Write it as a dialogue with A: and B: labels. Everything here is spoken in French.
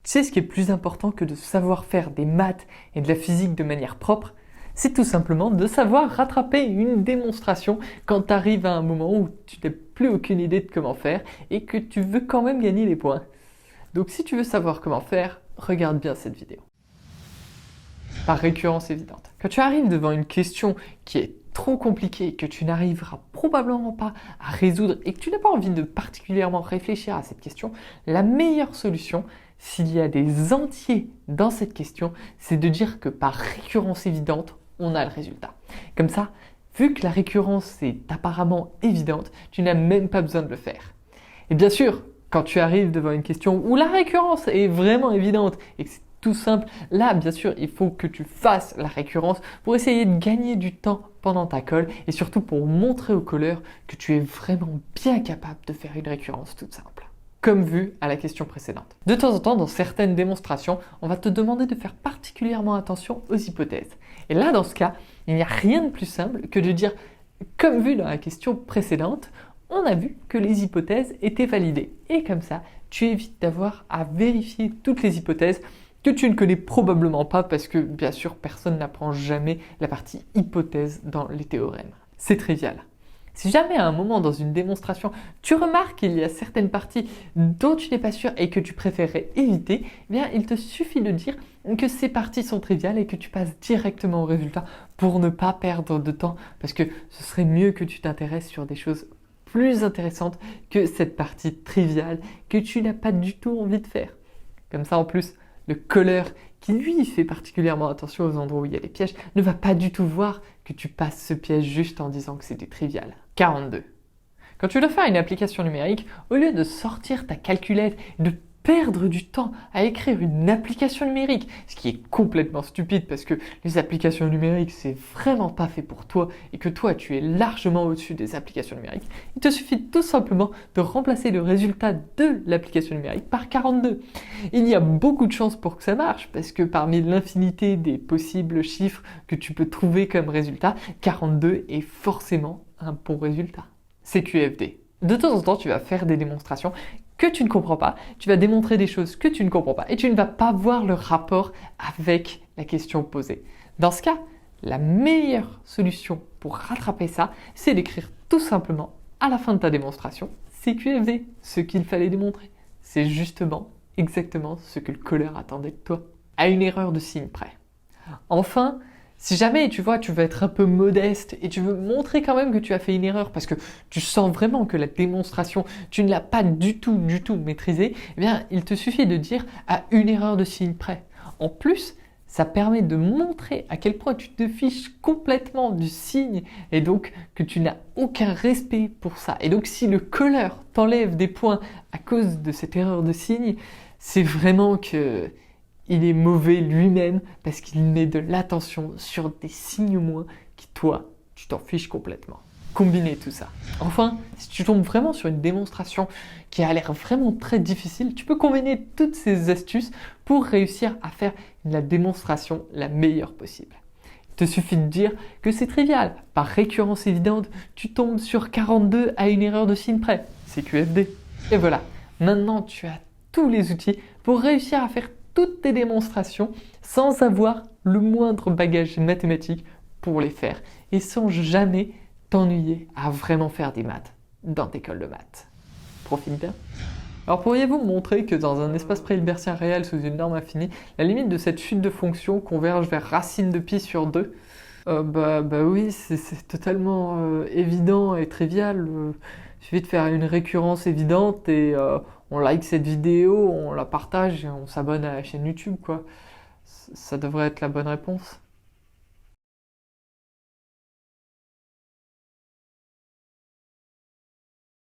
A: Tu sais ce qui est plus important que de savoir faire des maths et de la physique de manière propre? C'est tout simplement de savoir rattraper une démonstration quand tu arrives à un moment où tu n'as plus aucune idée de comment faire et que tu veux quand même gagner des points. Donc si tu veux savoir comment faire, regarde bien cette vidéo. Par récurrence évidente. Quand tu arrives devant une question qui est trop compliquée, que tu n'arriveras probablement pas à résoudre et que tu n'as pas envie de particulièrement réfléchir à cette question, la meilleure solution, s'il y a des entiers dans cette question, c'est de dire que par récurrence évidente, on a le résultat. Comme ça, vu que la récurrence est apparemment évidente, tu n'as même pas besoin de le faire. Et bien sûr, quand tu arrives devant une question où la récurrence est vraiment évidente et que c'est tout simple, là bien sûr il faut que tu fasses la récurrence pour essayer de gagner du temps pendant ta colle et surtout pour montrer au colleur que tu es vraiment bien capable de faire une récurrence toute simple. Comme vu à la question précédente. De temps en temps, dans certaines démonstrations, on va te demander de faire particulièrement attention aux hypothèses. Et là, dans ce cas, il n'y a rien de plus simple que de dire, comme vu dans la question précédente, on a vu que les hypothèses étaient validées. Et comme ça, tu évites d'avoir à vérifier toutes les hypothèses que tu ne connais probablement pas parce que, bien sûr, personne n'apprend jamais la partie hypothèse dans les théorèmes. C'est trivial. Si jamais à un moment dans une démonstration, tu remarques qu'il y a certaines parties dont tu n'es pas sûr et que tu préférerais éviter, eh bien, il te suffit de dire que ces parties sont triviales et que tu passes directement au résultat pour ne pas perdre de temps parce que ce serait mieux que tu t'intéresses sur des choses plus intéressantes que cette partie triviale que tu n'as pas du tout envie de faire. Comme ça, en plus, le colleur qui lui fait particulièrement attention aux endroits où il y a des pièges ne va pas du tout voir que tu passes ce piège juste en disant que c'était trivial. 42. Quand tu dois faire une application numérique, au lieu de sortir ta calculette et de perdre du temps à écrire une application numérique, ce qui est complètement stupide parce que les applications numériques c'est vraiment pas fait pour toi et que toi tu es largement au-dessus des applications numériques, il te suffit tout simplement de remplacer le résultat de l'application numérique par 42. Il y a beaucoup de chances pour que ça marche parce que parmi l'infinité des possibles chiffres que tu peux trouver comme résultat, 42 est forcément un bon résultat. C'est QFD. De temps en temps, tu vas faire des démonstrations que tu ne comprends pas, tu vas démontrer des choses que tu ne comprends pas et tu ne vas pas voir le rapport avec la question posée. Dans ce cas, la meilleure solution pour rattraper ça, c'est d'écrire tout simplement à la fin de ta démonstration CQFD, ce qu'il fallait démontrer. C'est justement, exactement ce que le colleur attendait de toi, à une erreur de signe près. Enfin, si jamais tu vois, tu veux être un peu modeste et tu veux montrer quand même que tu as fait une erreur parce que tu sens vraiment que la démonstration, tu ne l'as pas du tout maîtrisée, eh bien, il te suffit de dire à une erreur de signe près. En plus, ça permet de montrer à quel point tu te fiches complètement du signe et donc que tu n'as aucun respect pour ça. Et donc, si le colleur t'enlève des points à cause de cette erreur de signe, c'est vraiment que il est mauvais lui-même parce qu'il met de l'attention sur des signes moins qui toi, tu t'en fiches complètement. Combiner tout ça. Enfin, si tu tombes vraiment sur une démonstration qui a l'air vraiment très difficile, tu peux combiner toutes ces astuces pour réussir à faire la démonstration la meilleure possible. Il te suffit de dire que c'est trivial. Par récurrence évidente, tu tombes sur 42 à une erreur de signe près. C'est QFD. Et voilà, maintenant tu as tous les outils pour réussir à faire toutes tes démonstrations sans avoir le moindre bagage mathématique pour les faire et sans jamais t'ennuyer à vraiment faire des maths dans tes écoles de maths. Profite bien. Alors pourriez-vous me montrer que dans un espace pré-hilbertien réel sous une norme infinie, la limite de cette suite de fonctions converge vers racine de pi sur 2 ? Bah oui, c'est totalement évident et trivial. Il suffit de faire une récurrence évidente et on like cette vidéo, on la partage et on s'abonne à la chaîne YouTube, quoi. Ça devrait être la bonne réponse.